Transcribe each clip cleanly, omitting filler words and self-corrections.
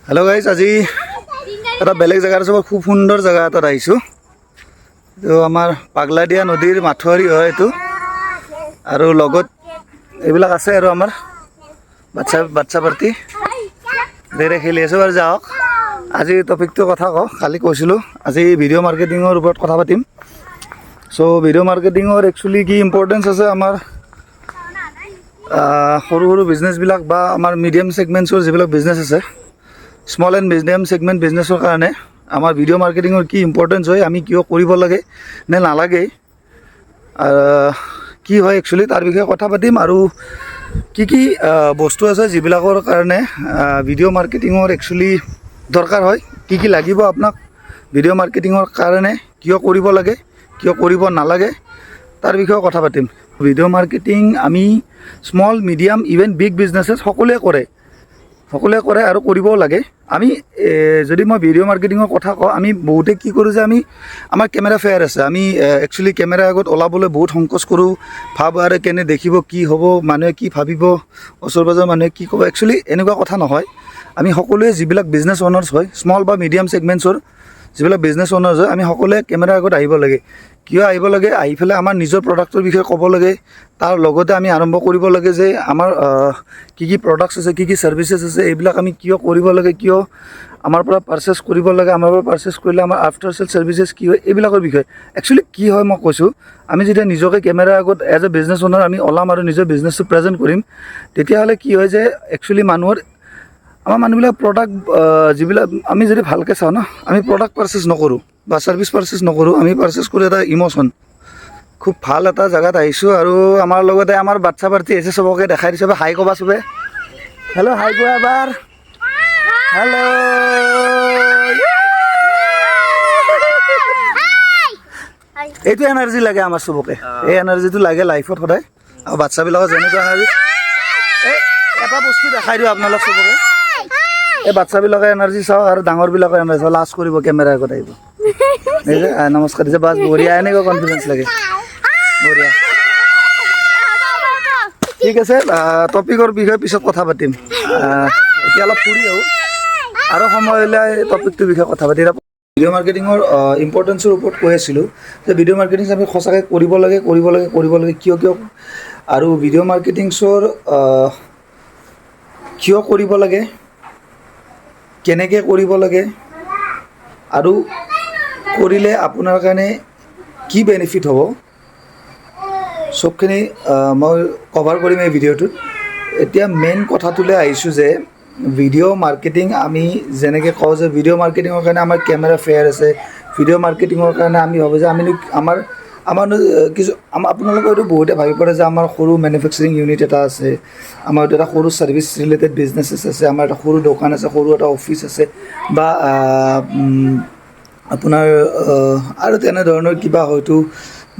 Hello guys, आज এটা বেলেগ জায়গা আছে, খুব সুন্দৰ জায়গা এটাত আইছো। তো আমাৰ পাগলাদিয়া নদীৰ মাথোৱাৰী হয় এইটো, আৰু লগত এইবিলাক আছে আৰু আমাৰ বাচ্চা পাৰ্টি দেৰে খেলি আছে। বাৰু যাওক, আজি টপিকটো কথা কওঁ। কালি কৈছিলোঁ আজি ভিডিঅ' মাৰ্কেটিঙৰ ওপৰত কথা পাতিম। চ' ভিডিঅ' মাৰ্কেটিঙৰ একচুৱেলি কি ইম্পৰ্টেঞ্চ আছে আমাৰ সৰু সৰু বিজনেছবিলাক বা আমাৰ মিডিয়াম ছেগমেণ্টছৰ যিবিলাক বিজনেছ আছে, স্মল এণ্ড মিডিয়াম ছেগমেণ্ট বিজনেছৰ কাৰণে আমাৰ ভিডিঅ' মাৰ্কেটিঙৰ কি ইম্পৰ্টেঞ্চ হয়, আমি কিয় কৰিব লাগে নে নালাগে, কি হয় একচুৱেলি তাৰ বিষয়ে কথা পাতিম। আৰু কি কি বস্তু আছে যিবিলাকৰ কাৰণে ভিডিঅ' মাৰ্কেটিঙৰ একচুৱেলি দৰকাৰ হয়, কি কি লাগিব আপোনাক ভিডিঅ' মাৰ্কেটিঙৰ কাৰণে, কিয় কৰিব লাগে কিয় কৰিব নালাগে, তাৰ বিষয়ে কথা পাতিম। ভিডিঅ' মাৰ্কেটিং আমি স্মল মিডিয়াম ইভেন বিগ বিজনেছেছ সকলোৱে কৰে আৰু কৰিবও লাগে। আমি যদি মই ভিডিঅ' মাৰ্কেটিঙৰ কথা কওঁ, আমি বহুতে কি কৰোঁ যে আমাৰ কেমেৰা ফেয়াৰ আছে, আমি একচুৱেলি কেমেৰা আগত ওলাবলৈ বহুত সংকোচ কৰোঁ, আৰু কেনে দেখিব, কি হ'ব, মানুহে কি ভাবিব, ওচৰ পাজৰৰ মানুহে কি ক'ব। একচুৱেলি এনেকুৱা কথা নহয়। আমি সকলোৱে যিবিলাক বিজনেছ অ'নাৰ্ছ হয়, স্মল বা মিডিয়াম ছেগমেণ্টছৰ যিবিলাক বিজনেছ অ'নাৰ্ছ হয়, আমি সকলোৱে কেমেৰাৰ আগত আহিব লাগে। কিয় আহিব লাগে? আহি পেলাই আমাৰ নিজৰ প্ৰডাক্টৰ বিষয়ে ক'ব লাগে। তাৰ লগতে আমি আৰম্ভ কৰিব লাগে যে আমাৰ কি কি প্ৰডাক্টছ আছে, কি কি ছাৰ্ভিচেছ আছে, এইবিলাক আমি কিয় কৰিব লাগে, কিয় আমাৰ পৰা পাৰ্চেছ কৰিব লাগে, আমাৰ পৰা পাৰ্চেছ কৰিলে আমাৰ আফটাৰ চেল ছাৰ্ভিচেছ কি হয়, এইবিলাকৰ বিষয়ে। একচুৱেলি কি হয় মই কৈছোঁ, আমি যেতিয়া নিজকে কেমেৰাৰ আগত এজ এ বিজনেছ অ'নাৰ আমি ওলাম আৰু নিজৰ বিজনেছটো প্ৰেজেণ্ট কৰিম, তেতিয়াহ'লে কি হয় যে একচুৱেলি আমাৰ মানুহবিলাক প্ৰডাক্ট যিবিলাক আমি যদি ভালকৈ চাওঁ ন, আমি প্ৰডাক্ট পাৰ্চেছ নকৰোঁ বা ছাৰ্ভিচ পাৰ্চেছ নকৰোঁ, আমি পাৰ্চেছ কৰোঁ এটা ইম'শ্যন। খুব ভাল এটা জেগাত আহিছোঁ আৰু আমাৰ লগতে আমাৰ বাচ্চা পাৰ্টি আহিছে, চবকে দেখাই দিছে। হাই ক'বা চবে, হেল্ল' হাই কোৱা এবাৰ, হেল্ল'। এইটো এনাৰ্জি লাগে আমাৰ চবকে, এই এনাৰ্জিটো লাগে লাইফত সদায়। আৰু বাচ্চাবিলাকৰ যেনেকুৱা এনাৰ্জি, এটা বস্তু দেখাই দিওঁ আপোনালোক চবকে, এই বাচ্চাবিলাকে এনাৰ্জি চাওঁ আৰু ডাঙৰবিলাকৰ এনাৰ্জি চাওঁ। লাজ কৰিব, কেমেৰাৰ আগত আহিব, এই যে নমস্কাৰ দিছে, বাছ বঢ়িয়া, এনেকুৱা কনফিডেঞ্চ লাগে, বঢ়িয়া। ঠিক আছে, টপিকৰ বিষয়ে পিছত কথা পাতিম। এতিয়া অলপ ফুৰি আহোঁ আৰু সময় উলিয়াই টপিকটোৰ বিষয়ে কথা পাতি। ভিডিঅ' মাৰ্কেটিঙৰ ইম্পৰ্টেঞ্চৰ ওপৰত কৈ আছিলোঁ যে ভিডিঅ' মাৰ্কেটিং আমি সঁচাকৈ কৰিব লাগে কিয় আৰু ভিডিঅ' মাৰ্কেটিংছৰ কিয় কৰিব লাগে, কেনেকৈ কৰিব লাগে, আৰু কৰিলে আপোনাৰ কাৰণে কি বেনিফিট হ'ব, চবখিনি মই কভাৰ কৰিম এই ভিডিঅ'টোত। এতিয়া মেইন কথাটোলৈ আহিছোঁ যে ভিডিঅ' মাৰ্কেটিং আমি যেনেকৈ কওঁ যে ভিডিঅ' মাৰ্কেটিঙৰ কাৰণে আমাৰ কেমেৰা ফেয়াৰ আছে, ভিডিঅ' মাৰ্কেটিঙৰ কাৰণে আমি ভাবোঁ যে আমাৰ আপোনালোকে হয়তো বহুতে ভাবি পৰে যে আমাৰ সৰু মেনুফেকচাৰিং ইউনিট এটা আছে, আমাৰ এটা সৰু ছাৰ্ভিচ ৰিলেটেড বিজনেছেছ আছে, আমাৰ এটা সৰু দোকান আছে, সৰু এটা অফিচ আছে, বা আপোনাৰ আৰু তেনেধৰণৰ কিবা হয়তো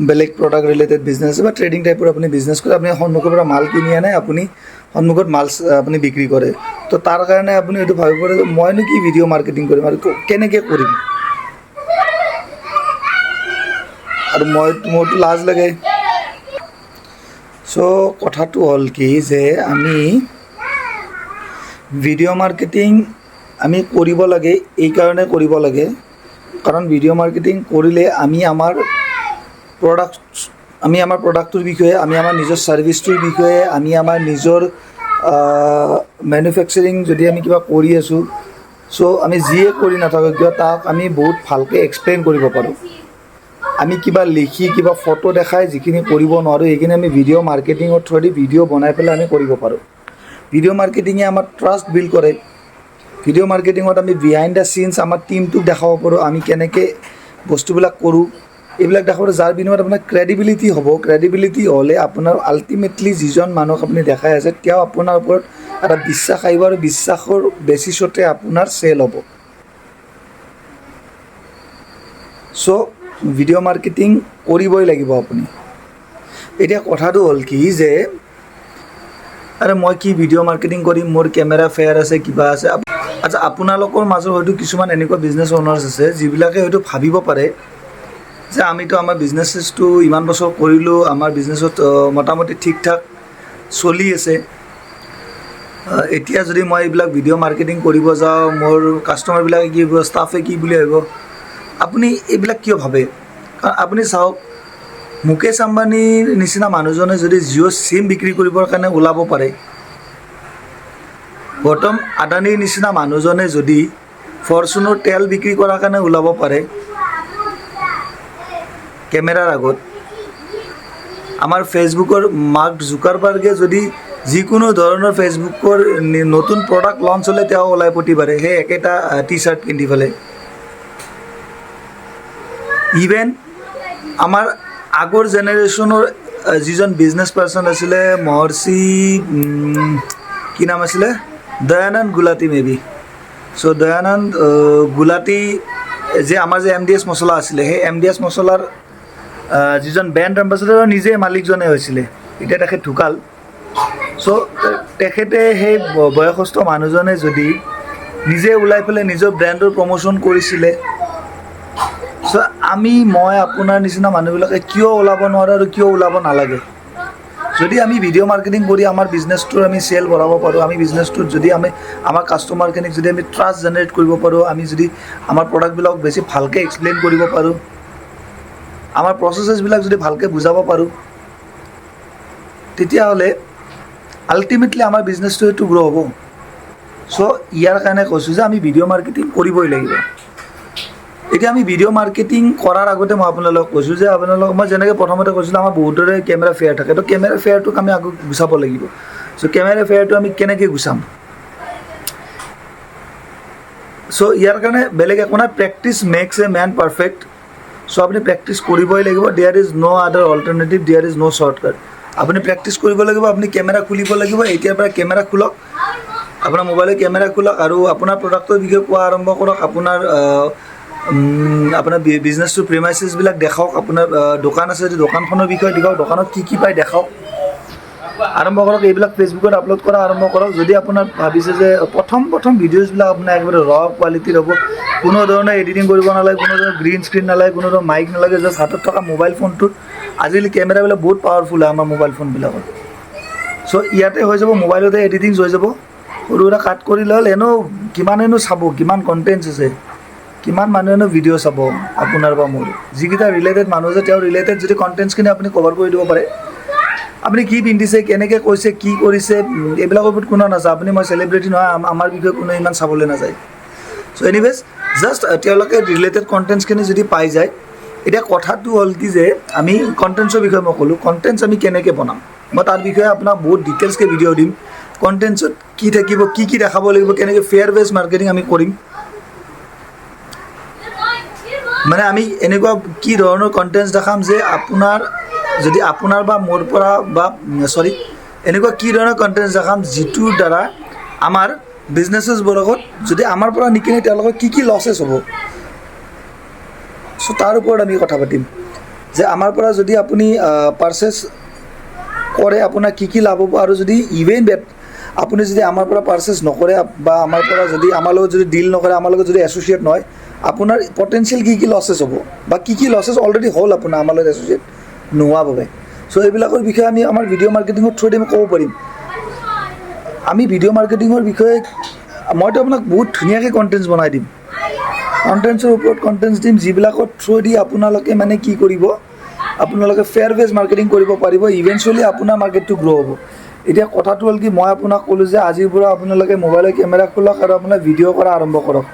বেলেগ প্ৰডাক্ট ৰিলেটেড বিজনেছ আছে বা ট্ৰেডিং টাইপৰ আপুনি বিজনেছ কৰে। আপুনি সন্মুখৰ পৰা মাল কিনি আনে, আপুনি সন্মুখত মাল আপুনি বিক্ৰী কৰে। তো তাৰ কাৰণে আপুনি হয়তো ভাবিব পাৰে যে মইনো কি ভিডিঅ' মাৰ্কেটিং কৰিম আৰু কেনেকৈ কৰিম, আৰু মোৰতো লাজ লাগে। চ' কথাটো হ'ল কি যে আমি ভিডিঅ' মাৰ্কেটিং আমি কৰিব লাগে, এই কাৰণে কৰিব লাগে কাৰণ ভিডিঅ' মাৰ্কেটিং কৰিলে আমি আমাৰ প্ৰডাক্টটোৰ বিষয়ে, আমি আমাৰ নিজৰ ছাৰ্ভিচটোৰ বিষয়ে, আমি আমাৰ নিজৰ মেনুফেকচাৰিং যদি আমি কিবা কৰি আছোঁ, চ' আমি যিয়ে কৰি নাথাকোঁ কিয় তাক আমি বহুত ভালকৈ এক্সপ্লেইন কৰিব পাৰোঁ। আমি কিবা লিখি, কিবা ফটো দেখাই যিখিনি কৰিব নোৱাৰোঁ, সেইখিনি আমি ভিডিঅ' মাৰ্কেটিঙৰ থ্ৰুদি ভিডিঅ' বনাই পেলাই আমি কৰিব পাৰোঁ। ভিডিঅ' মাৰ্কেটিঙে আমাৰ ট্ৰাষ্ট বিল্ড কৰে। ভিডিঅ' মাৰ্কেটিঙত আমি বিহাইণ্ড দ্য চিনছ আমাৰ টীমটোক দেখাব পাৰোঁ, আমি কেনেকৈ বস্তুবিলাক কৰোঁ, এইবিলাক দেখাব পাৰোঁ, যাৰ বিনিময়ত আপোনাৰ ক্ৰেডিবিলিটি হ'ব। ক্ৰেডিবিলিটি হ'লে আপোনাৰ আল্টিমেটলি যিজন মানুহক আপুনি দেখাই আছে তেওঁ আপোনাৰ ওপৰত এটা বিশ্বাস আহিব, আৰু বিশ্বাসৰ বেচিছতে আপোনাৰ চেল হ'ব। চ' ভিডিঅ' মাৰ্কেটিং কৰিবই লাগিব আপুনি। এতিয়া কথাটো হ'ল কি যে আৰে মই কি ভিডিঅ' মাৰ্কেটিং কৰিম, মোৰ কেমেৰা ফেয়াৰ আছে, কিবা আছে। আচ্ছা, আপোনালোকৰ মাজত হয়তো কিছুমান এনেকুৱা বিজনেছ অ'নাৰ্ছ আছে যিবিলাকে হয়তো ভাবিব পাৰে যে আমিতো আমাৰ বিজনেছেছটো ইমান বছৰ কৰিলোঁ, আমাৰ বিজনেছত মোটামুটি ঠিক ঠাক চলি আছে, এতিয়া যদি মই এইবিলাক ভিডিঅ' মাৰ্কেটিং কৰিব যাওঁ মোৰ কাষ্টমাৰবিলাকে কি ভাবিব ষ্টাফে কি বুলি ভাবিব আপুনি এইবিলাক কিয় ভাবে কাৰণ আপুনি চাওক মুকেশ আম্বানীৰ নিচিনা মানুহজনে যদি জিঅ' চিম বিক্ৰী কৰিবৰ কাৰণে ওলাব পাৰে গৌতম আদানীৰ নিচিনা মানুহজনে যদি ফৰচুনৰ তেল বিক্ৰী কৰাৰ কাৰণে ওলাব পাৰে কেমেৰাৰ আগত আমাৰ ফেচবুকৰ মাৰ্ক জুকাৰবাৰ্গে যদি যিকোনো ধৰণৰ ফেচবুকৰ নতুন প্ৰডাক্ট লঞ্চ হ'লে তেওঁ ওলাই প্ৰতিবাৰে সেই একেটা টি চাৰ্ট পিন্ধি পেলাই ইভেন আমাৰ আগৰ জেনেৰেশ্যনৰ যিজন বিজনেছ পাৰ্চন আছিলে মহৰ্ষি কি নাম আছিলে দয়ানন্দ গুলাটি মেবি চ' দয়ানন্দ গুলাটি যে আমাৰ যে MDS মছলা আছিলে সেই MDS মছলাৰ যিজন ব্ৰেণ্ড এম্বাচাডাৰৰ নিজে মালিকজনে হৈছিলে এতিয়া তেখেত ঢুকাল চ' তেখেতে সেই বয়সস্থ মানুহজনে যদি নিজে ওলাই পেলাই নিজৰ ব্ৰেণ্ডৰ প্ৰমোশ্যন কৰিছিলে চ' মই আপোনাৰ নিচিনা মানুহবিলাকে কিয় ওলাব নোৱাৰোঁ আৰু কিয় ওলাব নালাগে যদি আমি ভিডিঅ' মাৰ্কেটিং কৰি আমাৰ বিজনেছটোৰ আমি চেল বঢ়াব পাৰোঁ আমি বিজনেছটোত যদি আমি আমাৰ কাষ্টমাৰখিনিক যদি আমি ট্ৰাষ্ট জেনেৰেট কৰিব পাৰোঁ আমি যদি আমাৰ প্ৰডাক্টবিলাক বেছি ভালকৈ এক্সপ্লেইন কৰিব পাৰোঁ আমাৰ প্ৰচেছেছবিলাক যদি ভালকৈ বুজাব পাৰোঁ তেতিয়াহ'লে আল্টিমেটলি আমাৰ বিজনেছটো এইটো গ্ৰ' হ'ব চ' ইয়াৰ কাৰণে কৈছোঁ যে আমি ভিডিঅ' মাৰ্কেটিং কৰিবই লাগিব এতিয়া আমি ভিডিঅ' মাৰ্কেটিং কৰাৰ আগতে মই আপোনালোকক কৈছোঁ যে আপোনালোকক মই যেনেকৈ প্ৰথমতে কৈছিলোঁ আমাৰ বহুতৰে কেমেৰা ফেয়াৰ থাকে তো কেমেৰা ফেয়াৰটোক আমি আগত গুচাব লাগিব চ' কেমেৰা ফেয়াৰটো আমি কেনেকৈ গুচাম চ' ইয়াৰ কাৰণে বেলেগ একো নাই practice makes a man perfect so' আপুনি প্ৰেক্টিচ কৰিবই লাগিব there is no' other alternative there is no' shortcut আপুনি প্ৰেক্টিচ কৰিব লাগিব আপুনি কেমেৰা খুলিব লাগিব এতিয়াৰ পৰা কেমেৰা খোলক আপোনাৰ মোবাইলৰ কেমেৰা খোলক আৰু আপোনাৰ প্ৰডাক্টৰ বিষয়ে কোৱা আৰম্ভ কৰক আপোনাৰ বিজনেছটো প্ৰিমাইচেছবিলাক দেখাওক আপোনাৰ দোকান আছে যদি দোকানখনৰ বিষয়ে দেখাওক দোকানত কি পায় দেখাওক আৰম্ভ কৰক এইবিলাক ফেচবুকত আপলোড কৰা আৰম্ভ কৰক যদি আপোনাৰ ভাবিছে যে প্ৰথম ভিডিঅ'জবিলাক আপোনাৰ একেবাৰে ৰ কোৱালিটিৰ হ'ব কোনো ধৰণৰ এডিটিং কৰিব নালাগে কোনো ধৰণৰ গ্ৰীণ স্ক্ৰীণ নালাগে কোনো ধৰণৰ মাইক নালাগে জাষ্ট হাতত থকা মোবাইল ফোনটোত আজিকালি কেমেৰাবিলাক বহুত পাৱাৰফুল হয় আমাৰ মোবাইল ফোনবিলাকত চ' ইয়াতে হৈ যাব মোবাইলতে এডিটিংছ হৈ যাব সৰু সুৰা কাট কৰি ল'ল কিমানেনো চাব কিমান কণ্টেণ্টছ আছে কিমান মানুহেনো ভিডিঅ' চাব আপোনাৰ বা মোৰ যিকেইটা ৰিলেটেড মানুহ আছে তেওঁ ৰিলেটেড যদি কণ্টেণ্টছখিনি আপুনি কভাৰ কৰি দিব পাৰে আপুনি কি পিন্ধিছে কেনেকৈ কৈছে কি কৰিছে এইবিলাকৰ ওপৰত কোনো নাচায় আপুনি মই চেলিব্ৰিটি নহয় আমাৰ বিষয়ে কোনো ইমান চাবলৈ নাযায় চ' এনিৱেজ জাষ্ট তেওঁলোকে ৰিলেটেড কণ্টেণ্টছখিনি যদি পাই যায় এতিয়া কথাটো হ'ল কি যে আমি কণ্টেণ্টছৰ বিষয়ে মই ক'লোঁ কণ্টেণ্টছ আমি কেনেকৈ বনাম মই তাৰ বিষয়ে আপোনাক বহুত ডিটেইলছকৈ ভিডিঅ' দিম কণ্টেণ্টছত কি থাকিব কি দেখাব লাগিব কেনেকৈ ফেয়াৰ বেছ মাৰ্কেটিং আমি কৰিম মানে আমি এনেকুৱা কি ধৰণৰ কণ্টেণ্টছ দেখাম যে আপোনাৰ বা মোৰ পৰা বা এনেকুৱা কি ধৰণৰ কণ্টেণ্টছ দেখাম যিটোৰ দ্বাৰা আমাৰ বিজনেছেছবিলাকত যদি আমাৰ পৰা নিকিনে তেওঁলোকৰ কি লছেছ হ'ব চ' তাৰ ওপৰত আমি কথা পাতিম যে আমাৰ পৰা যদি আপুনি পাৰ্চেছ কৰে আপোনাৰ কি লাভ হ'ব আৰু যদি ইভেন আপুনি যদি আমাৰ পৰা পাৰ্চেছ নকৰে বা আমাৰ পৰা যদি আমাৰ লগত যদি ডিল নকৰে আমাৰ লগত যদি এছ'চিয়েট নহয় আপোনাৰ পটেঞ্চিয়েল কি লছেছ হ'ব বা কি লছেছ অলৰেডি হ'ল আপোনাৰ আমাৰ লগত এছ'চিয়েট নোহোৱা বাবে চ' এইবিলাকৰ বিষয়ে আমি আমাৰ ভিডিঅ' মাৰ্কেটিঙৰ থ্ৰুদি আমি ক'ব পাৰিম আমি ভিডিঅ' মাৰ্কেটিঙৰ বিষয়ে মইতো আপোনাক বহুত ধুনীয়াকৈ কণ্টেণ্টছ বনাই দিম কণ্টেণ্টছৰ ওপৰত কণ্টেণ্টছ দিম যিবিলাকৰ থ্ৰুদি আপোনালোকে মানে কি কৰিব আপোনালোকে ফেয়াৰ বেছ মাৰ্কেটিং কৰিব পাৰিব ইভেঞ্চুৱেলি আপোনাৰ মাৰ্কেটটো গ্ৰ' হ'ব এতিয়া কথাটো হ'ল কি মই আপোনাক ক'লোঁ যে আজিৰ পৰা আপোনালোকে মোবাইলৰ কেমেৰা খোলক আৰু আপোনাৰ ভিডিঅ' কৰা আৰম্ভ কৰক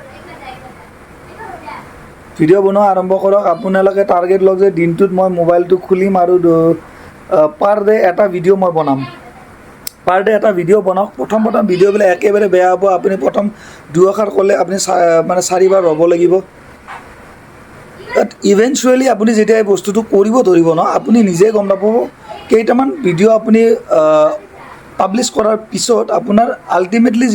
ভিডিঅ' বনোৱা আৰম্ভ কৰক আপোনালোকে টাৰ্গেট লওক যে দিনটোত মই মোবাইলটো খুলিম আৰু পাৰ ডে এটা ভিডিঅ' মই বনাম পাৰ ডে এটা ভিডিঅ' বনাওক প্ৰথম ভিডিঅ'বিলাক একেবাৰে বেয়া হ'ব আপুনি প্ৰথম দুআষাৰ ক'লে আপুনি মানে 4বাৰ ৰ'ব লাগিব বাট ইভেঞ্চুৱেলি আপুনি যেতিয়া এই বস্তুটো কৰিব ধৰিব ন আপুনি নিজে গম নাপাব কেইটামান ভিডিঅ' আপুনি পাব্লিছ কৰাৰ পিছত আপোনাৰ আল্টিমেটলি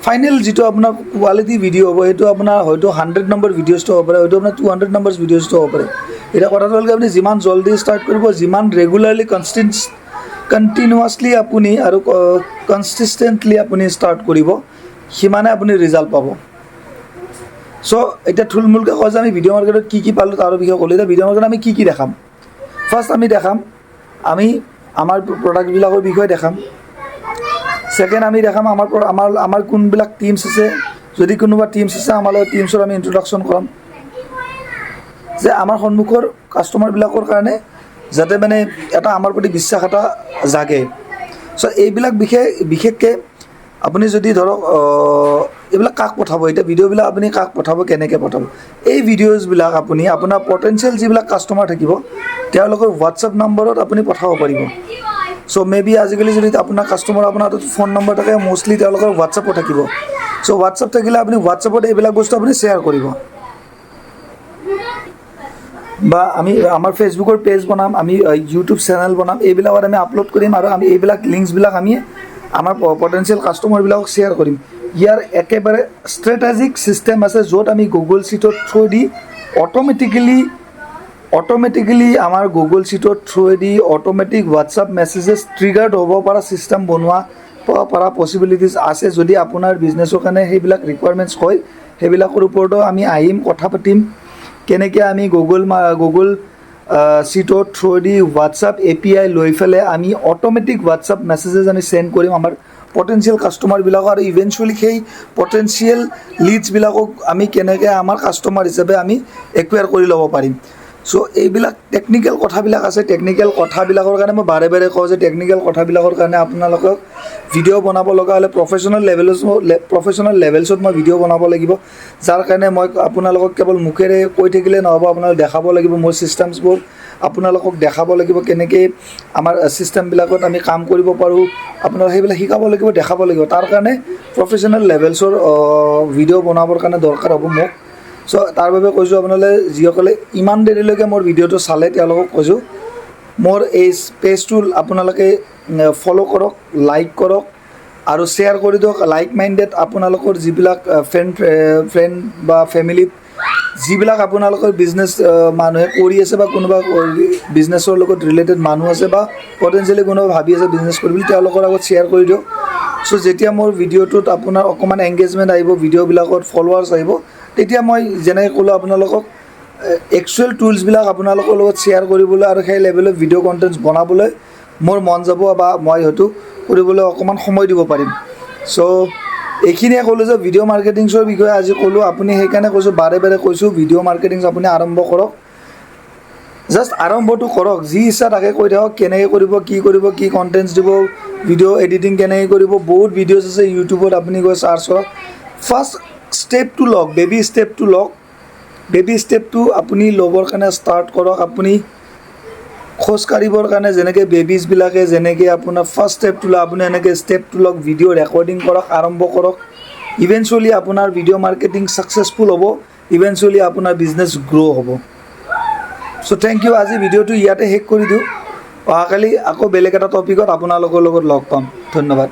ফাইনেল যিটো আপোনাৰ কোৱালিটি ভিডিঅ' হ'ব সেইটো আপোনাৰ হয়তো 100 নম্বৰ ভিডিঅ'জটো হ'ব পাৰে হয়তো আপোনাৰ 200 নম্বৰ ভিডিঅ'জটো হ'ব পাৰে এতিয়া কথাটো হ'ল কি আপুনি যিমান জল্দি ষ্টাৰ্ট কৰিব যিমান ৰেগুলাৰলি কণ্টিনিউৱাছলি আপুনি আৰু কনচিষ্টেণ্টলি আপুনি ষ্টাৰ্ট কৰিব সিমানে আপুনি ৰিজাল্ট পাব চ' এতিয়া থুলমূলকৈ কয় যে আমি ভিডিঅ' মাৰ্কেটত কি পালোঁ তাৰ বিষয়ে ক'লোঁ এতিয়া ভিডিঅ' মাৰ্কেটত আমি কি দেখাম ফাৰ্ষ্ট আমি দেখাম আমি আমাৰ প্ৰডাক্টবিলাকৰ বিষয়ে দেখাম সেকেন্ড আমি দেখাম আমাৰ কোনবিলাক টিমছ আছে, যদি কোনোবা টিমছ আছে আমাৰ লগত টিমছৰ আমি ইন্ট্ৰডাকশ্যন কৰাম, যে আমাৰ সন্মুখৰ কাষ্টমাৰবিলাকৰ কাৰণে যাতে মানে এটা আমাৰ প্ৰতি বিশ্বাস এটা জাগে। চ' এইবিলাক বিশেষকৈ আপুনি যদি ধৰক এইবিলাক কাক পঠাব, এতিয়া ভিডিঅ'বিলাক আপুনি কাক পঠাব, কেনেকৈ পঠাব, এই ভিডিঅ'জবিলাক আপুনি আপোনাৰ পটেনচিয়েল যিবিলাক কাষ্টমাৰ থাকিব তেওঁলোকৰ হোৱাটছএপ নম্বৰত আপুনি পঠাব পাৰিব। চ' মেবি আজিকালি যদি আপোনাৰ কাষ্টমাৰ আপোনাৰ তাত ফোন নম্বৰ থাকে, মষ্টলি তেওঁলোকৰ হোৱাটছএপত থাকিব। চ' হোৱাটছএপ থাকিলে আপুনি হোৱাটছএপত এইবিলাক বস্তু আপুনি শ্বেয়াৰ কৰিব, বা আমি আমাৰ ফেচবুকৰ পেজ বনাম, আমি ইউটিউব চেনেল বনাম, এইবিলাকত আমি আপলোড কৰিম আৰু আমি এইবিলাক লিংকছবিলাক আমি আমাৰ পটেনচিয়েল কাষ্টমাৰবিলাকক শ্বেয়াৰ কৰিম। ইয়াৰ একেবাৰে ষ্ট্ৰেটেজিক ছিষ্টেম আছে, য'ত আমি গুগল শ্বীটৰ থ্ৰুদি অট'মেটিকেলি আমাৰ গুগল শ্বীটৰ through the automatic WhatsApp messages triggered হ'ব পৰা ছিষ্টেম বনোৱা পৰা পচিবিলিটিছ আছে। যদি আপোনাৰ বিজনেছৰ কাৰণে সেইবিলাক ৰিকুৱাৰমেণ্টছ হয়, সেইবিলাকৰ ওপৰতো আমি আহিম, কথা পাতিম, কেনেকৈ আমি গুগল শ্বীটৰ থ্ৰুদি হোৱাটছআপ API লৈ পেলাই আমি অট'মেটিক হোৱাটছআপ মেছেজেছ আমি চেণ্ড কৰিম আমাৰ পটেনচিয়েল কাষ্টমাৰবিলাকক, আৰু ইভেঞ্চুৱেলি সেই পটেনচিয়েল লিডছবিলাকক আমি কেনেকৈ আমাৰ কাষ্টমাৰ হিচাপে আমি একুৱায়াৰ কৰি ল'ব পাৰিম। চ' এইবিলাক টেকনিকেল কথাবিলাক আছে। টেকনিকেল কথাবিলাকৰ কাৰণে মই বাৰে বাৰে কওঁ যে টেকনিকেল কথাবিলাকৰ কাৰণে আপোনালোকক ভিডিঅ' বনাব লগা হ'লে প্ৰফেশ্যনেল লেভেলছত মই ভিডিঅ' বনাব লাগিব, যাৰ কাৰণে মই আপোনালোকক কেৱল মুখেৰে কৈ থাকিলে নহ'ব, আপোনালোকক দেখাব লাগিব মোৰ ছিষ্টেমছবোৰ, আপোনালোকক দেখাব লাগিব কেনেকৈ আমাৰ ছিষ্টেমবিলাকত আমি কাম কৰিব পাৰোঁ, আপোনালোকক সেইবিলাক শিকাব লাগিব, দেখাব লাগিব। তাৰ কাৰণে প্ৰফেশ্যনেল লেভেলছৰ ভিডিঅ' বনাবৰ কাৰণে দৰকাৰ হ'ব মোক। চ' তাৰ বাবে কৈছোঁ আপোনালোকে যিসকলে ইমান দেৰিলৈকে মোৰ ভিডিঅ'টো চালে তেওঁলোকক কৈছোঁ, মোৰ এই পেজটো আপোনালোকে ফ'ল' কৰক, লাইক কৰক আৰু শ্বেয়াৰ কৰি দিয়ক। লাইক মাইণ্ডেড আপোনালোকৰ যিবিলাক ফ্ৰেণ্ড বা ফেমিলিত যিবিলাক আপোনালোকৰ বিজনেছ মানুহে কৰি আছে, বা কোনোবা বিজনেছৰ লগত ৰিলেটেড মানুহ আছে, বা পটেনচিয়েলি কোনোবা ভাবি আছে বিজনেছ কৰিম বুলি, তেওঁলোকৰ আগত শ্বেয়াৰ কৰি দিয়ক। চ' যেতিয়া মোৰ ভিডিঅ'টোত আপোনাৰ অকণমান এংগেজমেণ্ট আহিব, ভিডিঅ'বিলাকত ফলোৱাৰ্ছ আহিব, তেতিয়া মই যেনেকৈ ক'লোঁ আপোনালোকক একচুৱেল টুলছবিলাক আপোনালোকৰ লগত শ্বেয়াৰ কৰিবলৈ আৰু সেই লেভেলত ভিডিঅ' কণ্টেণ্টছ বনাবলৈ মোৰ মন যাব, বা মই হয়তো কৰিবলৈ অকণমান সময় দিব পাৰিম। চ' এইখিনিয়ে ক'লোঁ যে ভিডিঅ' মাৰ্কেটিংছৰ বিষয়ে আজি ক'লোঁ। আপুনি সেইকাৰণে কৈছোঁ, বাৰে বাৰে কৈছোঁ, ভিডিঅ' মাৰ্কেটিংছ আপুনি আৰম্ভ কৰক, জাষ্ট আৰম্ভটো কৰক, যি ইচ্ছা তাকে কৈ থাকক, কেনেকৈ কৰিব, কি কণ্টেণ্টছ দিব, ভিডিঅ' এডিটিং কেনেকৈ কৰিব, বহুত ভিডিঅ'ছ আছে ইউটিউবত, আপুনি গৈ চাৰ্চ কৰক। ফাৰ্ষ্ট ষ্টেপটো লওক, বেবী ষ্টেপটো আপুনি ল'বৰ কাৰণে ষ্টাৰ্ট কৰক। আপুনি খোজকাঢ়িবৰ কাৰণে যেনেকৈ বেবিজবিলাকে যেনেকৈ আপোনাৰ ফাৰ্ষ্ট ষ্টেপটো লয়, আপুনি এনেকৈ ষ্টেপটো লওক, ভিডিঅ' ৰেকৰ্ডিং কৰক, আৰম্ভ কৰক। ইভেঞ্চুৱেলি আপোনাৰ ভিডিঅ' মাৰ্কেটিং ছাকচেছফুল হ'ব, ইভেঞ্চুৱেলি আপোনাৰ বিজনেছ গ্ৰ' হ'ব। চ' থেংক ইউ। আজি ভিডিঅ'টো ইয়াতে শেষ কৰি দিওঁ, অহাকালি আকৌ বেলেগ এটা টপিকত আপোনালোকৰ লগত লগ পাম। ধন্যবাদ।